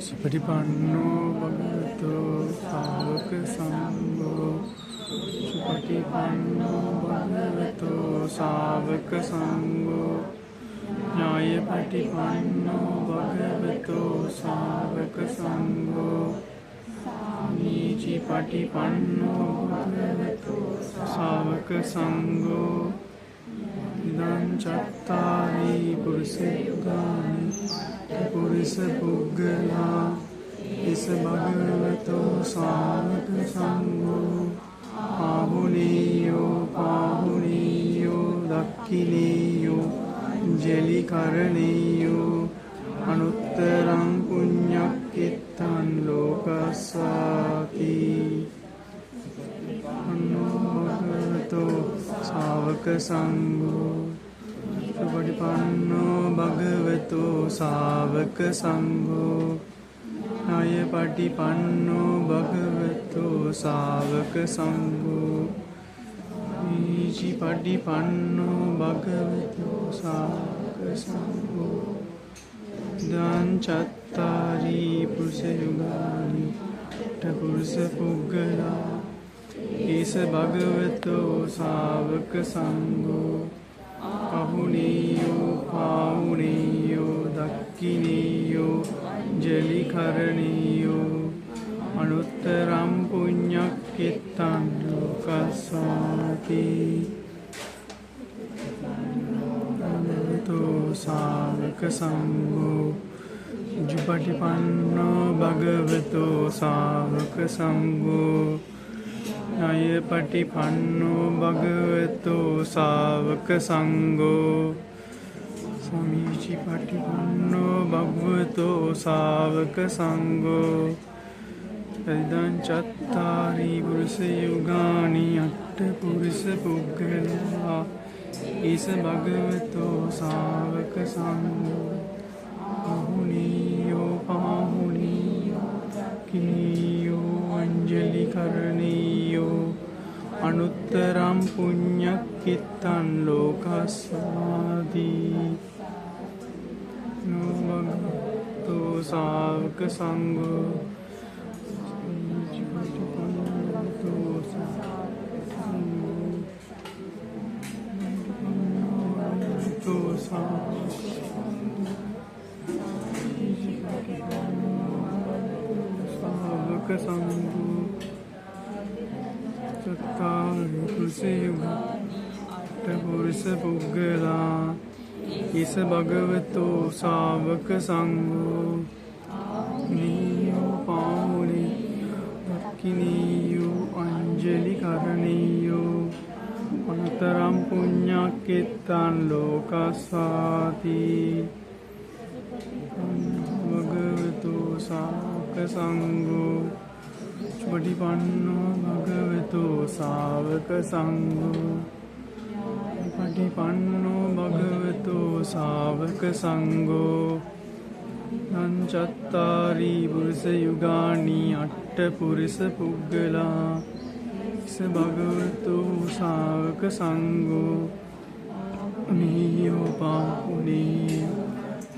සුපටිපන්නෝ භගවතෝ සාවක සංඝෝ සුපටිපන්නෝ භගවතෝ සාවක සංඝෝ ඥායපටිපන්නෝ භගවතෝ සාවක සංඝෝ නීචිපටිපන්නෝ භගවතෝ සාවක සංඝෝ ඉදං චත්තාරි පුරිස යුගානි පුරිස පුග්ගලා ඉස භගවතෝ සාවක සංඝෝ පාහුනීයෝ දක්ඛිනීයෝ ජලිකරණීයෝ අනුත්තරං පුඤ්ඤක්ඛිතං ලෝකස්සාති භගවතෝ සාවක සංඝෝ සුපටිපන්නෝ භගවතෝ සාවක සංඝෝ ඥායපටිපන්නෝ භගවතෝ සාවක සංඝෝ නීචිපටිපන්නෝ භගවතෝ සාවක සංඝෝ ඉදං චත්තාරි පුරිස යුගානි පුරිස පුග්ගලා ඊස භගවතෝ සාවක සංඝෝ පාහුනීයෝ දක්ඛිනීයෝ ජලිකරණීයෝ අනුත්තරං පුඤ්ඤක්ඛිතං ලෝකස්සාති භගවතෝ සාවක සංඝෝ උජ්ජපටිපන්නෝ භගවතෝ සාවක සංඝෝ ඥායපටිපන්නෝ භගවතෝ සාවක සංඝෝ සමීචිපටිපන්නෝ භගවතෝ සාවක සංඝෝ ඉදං චත්තාරි පුරිස යුගානි අට්ඨ පුරිස පුග්ගලා ඊස භගවතෝ සාවක සංඝෝ පාහුනීයෝ කිනීයෝ අංජලිකරණීයෝ අනුත්තරං පුඤ්ඤක්ඛිතං ලෝකස්සාති භගවතෝ සාවක සංඝෝ සාවක සංඝෝ චත්තාරි පුරිස යුගානි පුරිස පුග්ගලා ඊස භගවතෝ සාවක සංඝෝ නීයෝ පාහුනීයෝ දක්ඛිනීයෝ අංජලිකරණීයෝ අනුත්තරං පුඤ්ඤක්ඛිතං ලෝකස්සාති භගවතෝ සාවක සංඝෝ සුපටිපන්නෝ භගවතෝ සාවක සංඝෝ පටිපන්නෝ භගවතෝ සාවක සංඝෝ නං චත්තාරි පුරිස යුගානි අට්ඨ පුරිස පුග්ගලා ස භගවතෝ සාවක ශාවක සංඝෝ නීයෝ පාහුනීයෝ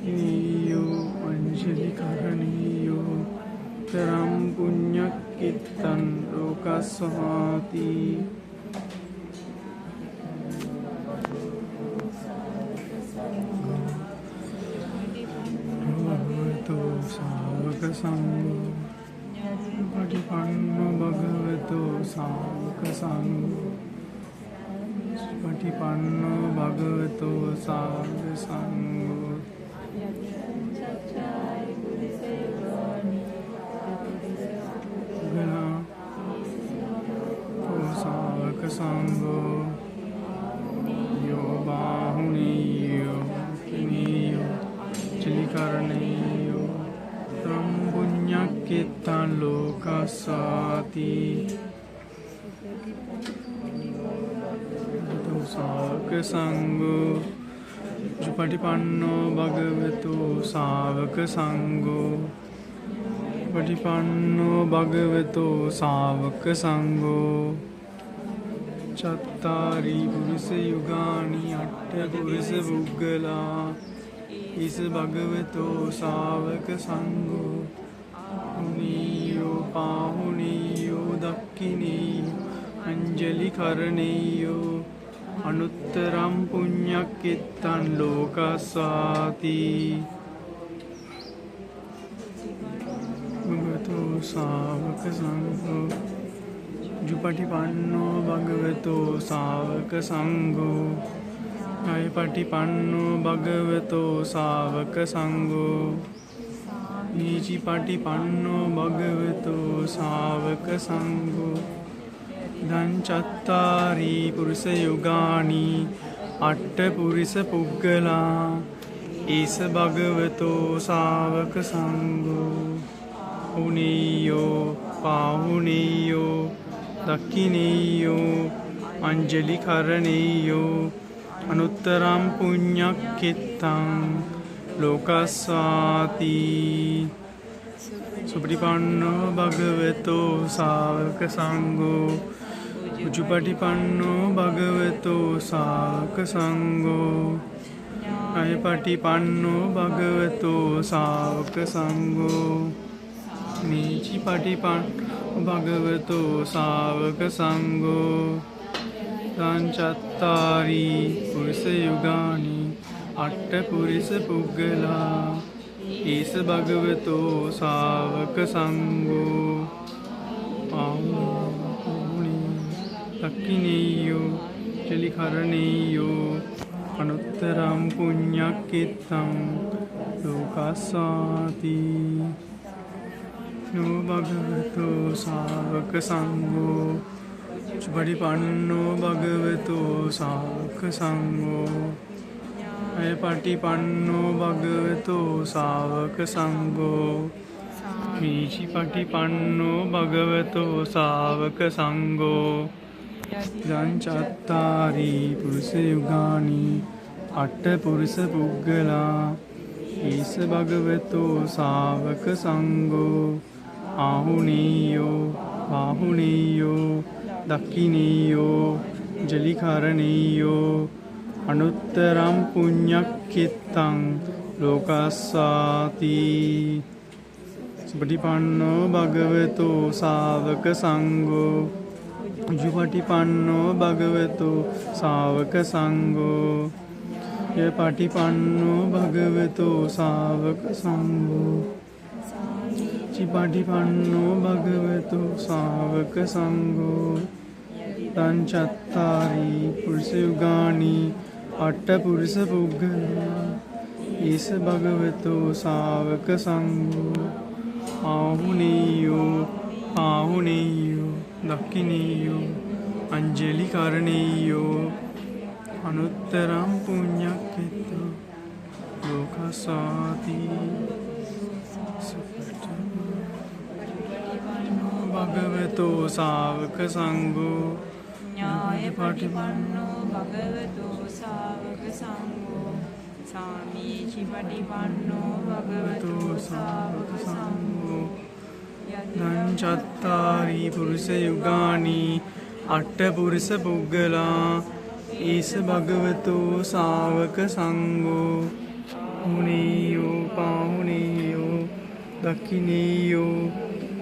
නීයෝ අංජලි කරණීයෝ තරම් පුඤ්ඤක්ඛිතං ලෝකස්සහාති භගවතු ශාවක සංඝෝ පටිපන්නෝ භගවතු ශාවක සංඝෝ පටිපන්නෝ භගවතු ශාවක සංඝෝ ශාවක සංඝෝ යෝ බාහුනීයෝ කිනීයෝ චලිකරණීයෝ තම් පුඤ්ඤක්ඛිතං ලෝකස්සාති ශාවක සංඝෝ පටිපන්නෝ භගවතු ශාවක සංඝෝ පටිපන්නෝ භගවතු ශාවක සංඝෝ චත්තාරි පුරිස යුගානි අට්ඨ පුරිස පුග්ගලා ඉස භගවතු ශාවක සංඝෝ නීයෝ පාහුනීයෝ දක්ඛිනීයෝ අංජලි කරණීයෝ අනුත්තරම් පුඤ්ඤක්ඛිතං ලෝකස්සාති භගවතු ශාවක සංඝෝ ජුපටිපන්නෝ භගවතු ශාවක සංඝෝ අයපටිපන්නෝ භගවතු ශාවක සංඝෝ නීචිපටිපන්නෝ භගවතු ශාවක සංඝෝ දංචත්තාරි පුරිස යුගානි අට්ඨ පුරිස පුග්ගලා ඊස භගවතු ශාවක සංඝෝ උනීයෝ පාහුනීයෝ දක්ඛිනීයෝ අංජලි කරණීයෝ අනුත්තරම් පුඤ්ඤක්ඛිතං ලෝකස්සාති සුපටිපන්නෝ භගවතු ශාවක සංඝෝ උජුපටිපන්නෝ භගවතු ශාවක සංඝෝ අයපටිපන්නෝ භගවතු ශාවක සංඝෝ නීචිපටිපන්නෝ භගවතු ශාවක සංඝෝ දංචත්තාරි පුරිස යුගානි අට්ඨ පුරිස පුග්ගලා ඊස භගවතු ශාවක සංඝෝ දක්ඛිනීයෝ චලිකරණීයෝ අනුත්තරම් පුඤ්ඤක්ඛිතං ලෝකස්සාති නෝ භගවතු ශාවක සංඝෝ පටිපන්නෝ භගවතු ශාවක සංඝෝ අයපටිපන්නෝ භගවතු ශාවක සංඝෝ නීචිපටිපන්නෝ භගවතු ශාවක සංඝෝ දංචත්තාරි පුරිස යුගානි අට්ඨ පුරිස පුග්ගලා ඊස භගවතු ශාවක සංඝෝ ආහුනීයෝ පාහුනීයෝ දක්ඛිනීයෝ ජලිකරණීයෝ අනුත්තරම් පුඤ්ඤක්ඛිතං ලෝකස්සාති සුපටිපන්නෝ භගවතු ශාවක සංඝෝ උජුපටිපන්නෝ භගවතු ශාවක සංඝෝ යපටිපන්නෝ භගවතු ශාවක සංඝෝ චිපටිපන්නෝ භගවතු ශාවක සංඝෝ දංචත්තාරි පුරිස යුගානි අට්ඨ පුරිස පුග්ගලා ඊස භගවතු ශාවක සංඝෝ ආහුනීයෝ පාහුනීයෝ දක්ඛිනීයෝ අංජලි කරණීයෝ අනුත්තරම් පුඤ්ඤක්ඛිතං ලෝකස්සාති භගවතු ශාවක සංඝෝ ඥායපටිපන්නෝ භගවතු ශාවක සංඝෝ සාමීචිපටිපන්නෝ භගවතු ශාවක සංඝෝ දංචත්තාරි පුරිස යුගානි අට්ඨපුරිස පුද්ගලා ඊස භගවතු ශාවක සංඝෝ මුනියෝ පාහුනියෝ දක්ඛිනීයෝ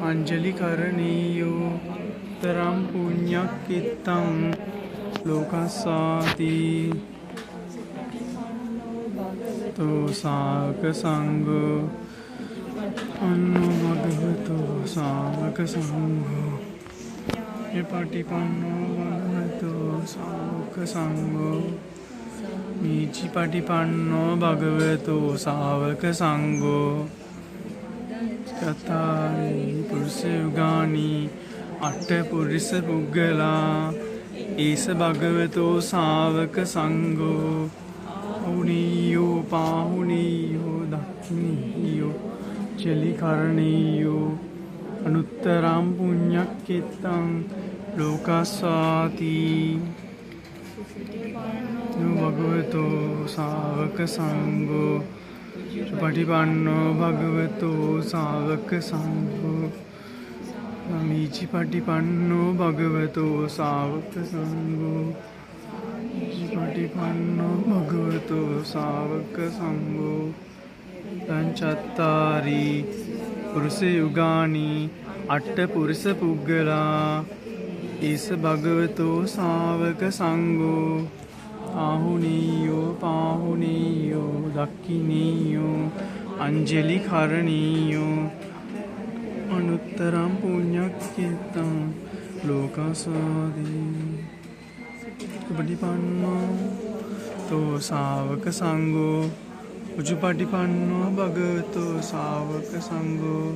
අංජලි කරණීයෝ තරම් පුඤ්ඤක්ඛිතං ලෝකස්සාති තෝ ශාවක සංඝෝ අන්නෝ භගවතු ශාවක සංඝෝ පටිපන්නෝ භගවතු ශාවක සංඝෝ නීචි පටිපන්නෝ භගවතු ශාවක සංඝෝ චත්තාරි පුරුෂ යුගානි අට්ඨපුරිස පුද්ගලා ඊස භගවතු ශාවක සංඝෝ උනියෝ පාහුනියෝ දක්ඛිනීයෝ චලිකරණීයෝ අනුත්තරම් පුඤ්ඤක්ඛිතං ලෝකස්සාති භගවතු ශාවක සංඝෝ පටිපන්නෝ භගවතු ශාවක සංඝෝ නමීචි පටිපන්නෝ භගවතු ශාවක සංඝෝ පටිපන්නෝ භගවතු ශාවක සංඝෝ පංචත්තාරි පුරුෂ යුගානි අට්ඨපුරිස පුද්ගලා ඊස භගවතු ශාවක සංඝෝ ආහුනීයෝ පාහුනීයෝ දක්ඛිනීයෝ අංජලි කරණීයෝ අනුත්තරම් පුඤ්ඤක්ඛිතං ලෝකස්සාති පටිපන්නෝ තෝ ශාවක සංඝෝ උජුපටිපන්නෝ භගවතු ශාවක සංඝෝ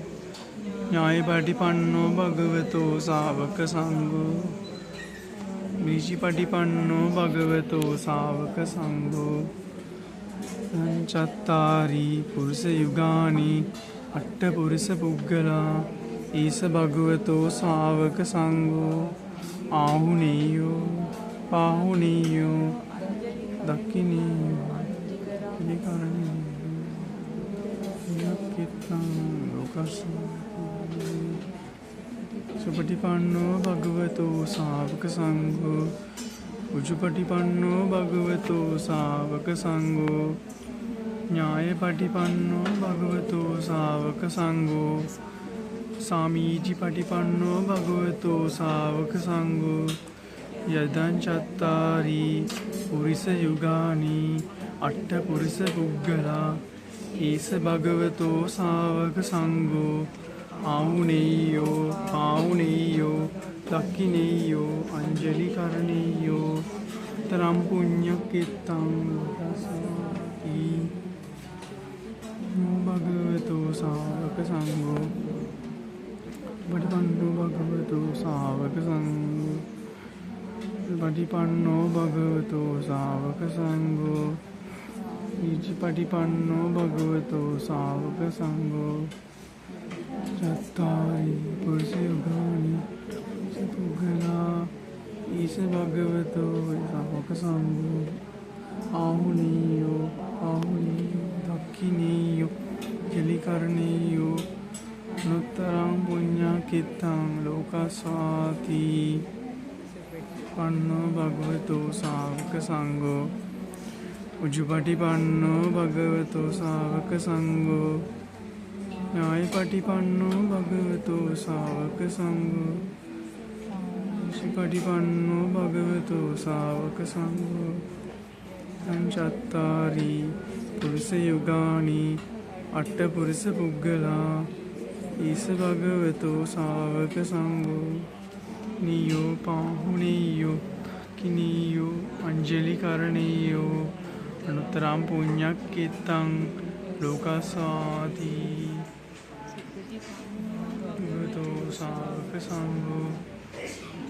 ඥායපටිපන්නෝ භගවතු ශාවක සංඝෝ නීචිපටිපන්නෝ භගවතු ශාවක සංඝෝ චත්තාරි පුරුෂ යුගානි අට්ඨපුරිස පුද්ගලා ඊස භගවතු ශාවක සංඝෝ ආහුනීයෝ පාහුනීයෝ දක්ඛිනීයෝ සුපටිපන්නෝ භගවතු ශාවක සංඝෝ උජුපටිපන්නෝ භගවතු ශාවක සංඝෝ ඥායපටිපන්නෝ භගවතු ශාවක සංඝෝ සාමීචිපටිපන්නෝ භගවතු ශාවක සංඝෝ යදං චත්තාරි පුරිස යුගානි අට්ඨපුරිස පුද්ගලා ඊස භගවතු ශාවක සංඝෝ ආහුනීයෝ පාහුනීයෝ දක්ඛිනීයෝ අංජලි කරණීයෝ තරම් පුඤ්ඤක්ඛිතං ලෝකස්සාති භගවතු ශාවක සංඝෝ පටිපන්නෝ භගවතු ශාවක සංඝෝ පටිපන්නෝ භගවතු ශාවක සංඝෝ නීචිපටිපන්නෝ භගවතු ශාවක සංඝෝ චත්තාරි පුරුෂ යුගානි පුද්ගලා ඊස භගවතු ශාවක සංඝෝ ආහුනීයෝ පාහුනීයෝ දක්ඛිනීයෝ චලිකරණීයෝ අනුත්තරං පුඤ්ඤක්ඛිතං ලෝකස්සාති පන්නෝ භගවතු ශාවක සංඝෝ උජුපටිපන්නෝ භගවතු ශාවක සංඝෝ ඥායපටිපන්නෝ භගවතු ශාවක සංඝෝ සුපටිපන්නෝ භගවතු ශාවක සංඝෝ පංචත්තාරි පුරුෂ යුගානි අට්ඨපුරිස පුද්ගලා ඊස භගවතු ශාවක සංඝෝ නියෝ පාහුනීයෝ කිනීයෝ අංජලි කරණීයෝ අනුත්තරම් පුඤ්ඤක්ඛිතං ලෝකස්සාති භගවතු ශාවක සංඝෝ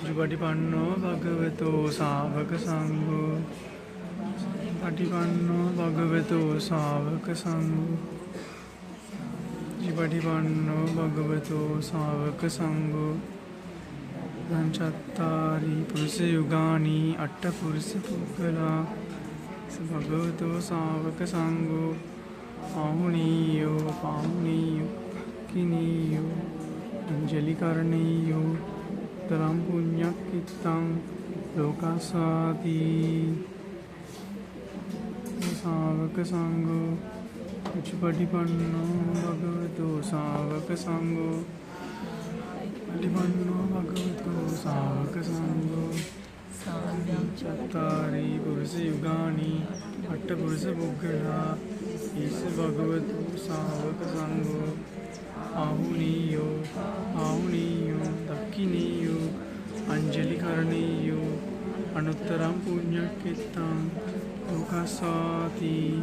උජුපටිපන්නෝ භගවතු ශාවක සංඝෝ පටිපන්නෝ භගවතු ශාවක සංඝෝ උජුපටිපන්නෝ භගවතු ශාවක සංඝෝ පංචත්තාරි පුරුෂ යුගානි අට්ඨපුරිස පුද්ගලා භගවතු ශාවක සංඝෝ ආහුනීයෝ පාහුනීයෝ කිනීයෝ අංජලි කරණීයෝ අනුත්තරං පුඤ්ඤක්ඛිතං ලෝකස්සාති ශාවක සංඝෝ උච්චපටිපන්නෝ භගවතු ශාවක සංඝෝ පටිපන්නෝ භගවතු ශාවක සංඝෝ චත්තාරි පුරුෂ යුගානි අට පුරුෂ පුද්ගලා ඊස භගවතු ශාවක සංඝෝ ආහුනීයෝ දක්ඛිනීයෝ අංජලි කරණීයෝ අනුත්තරං පුඤ්ඤක්ඛිතං ලෝකස්සාති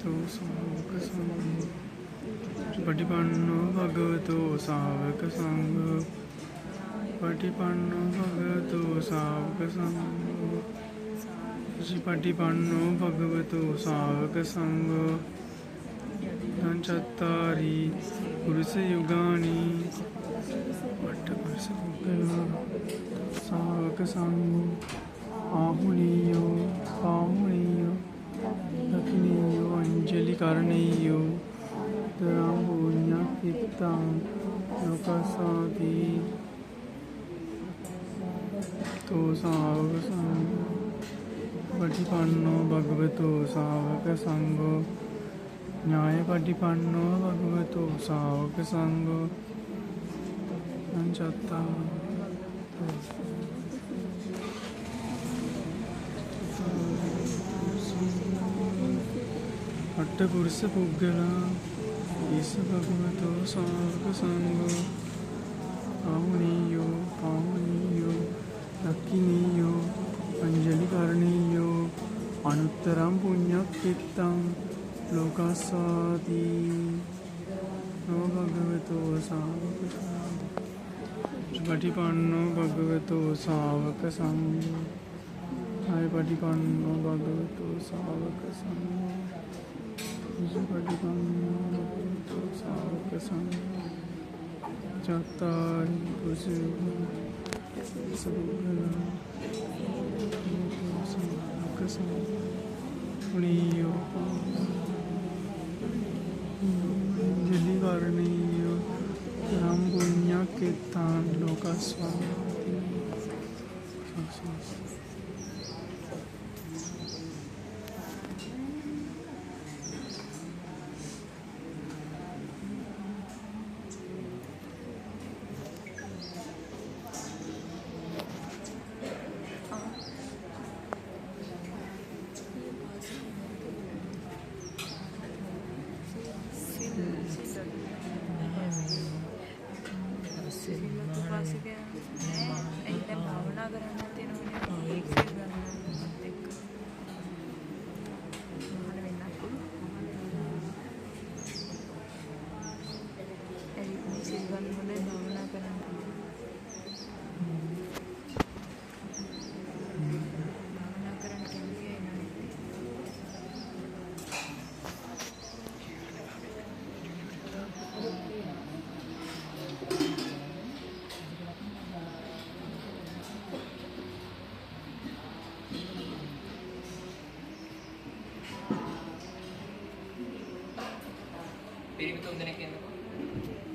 තෝ ශාවක සංඝෝ පටිපන්නෝ භගවතු ශාවක සංඝෝ පටිපන්නෝ භගවතු ශාවක සංඝෝ පටිපන්නෝ භගවතු ශාවක සංඝෝ චත්තාරි පුරුෂ යුගානි අට පුරුෂ පුද්ගලා ශාවක සංඝෝ ආහුනීයෝ දක්ඛිනීයෝ අංජලි කරණීයෝ තරං පුඤ්ඤක්ඛිතං ලෝකස්සාති තෝ ශාවක සංඝෝ පටිපන්නෝ භගවතු ශාවක සංඝෝ ඥායපටිපන්නෝ භගවතු ශාවක සංඝෝ අට පුරුෂ පුද්ගලා ඊස භගවතු ශාවක සංඝෝ ආහුනීයෝ දක්ඛිනීයෝ අංජලි කරණීයෝ අනුත්තරං පුඤ්ඤක්ඛිතං ලෝකස්සාති නෝ භගවතු ශාවක සංඝෝ පටිපන්නෝ භගවතු ශාවක සංඝෝ පටිපන්නෝ භගවතු ශාවක සංඝෝ පටිපන්නෝ භගවතු ශාවක සංඝෝ චත්තාරි පුරුෂ සබුග්ගලා ශාවක සංඝෝ අංජලි කරණීයෝ තරං පුඤ්ඤක්ඛිතං ලෝකස්සාති භාවනා කරන්න තියෙනවා පිරිමි තුන් දෙනෙක් ඉන්නකෝ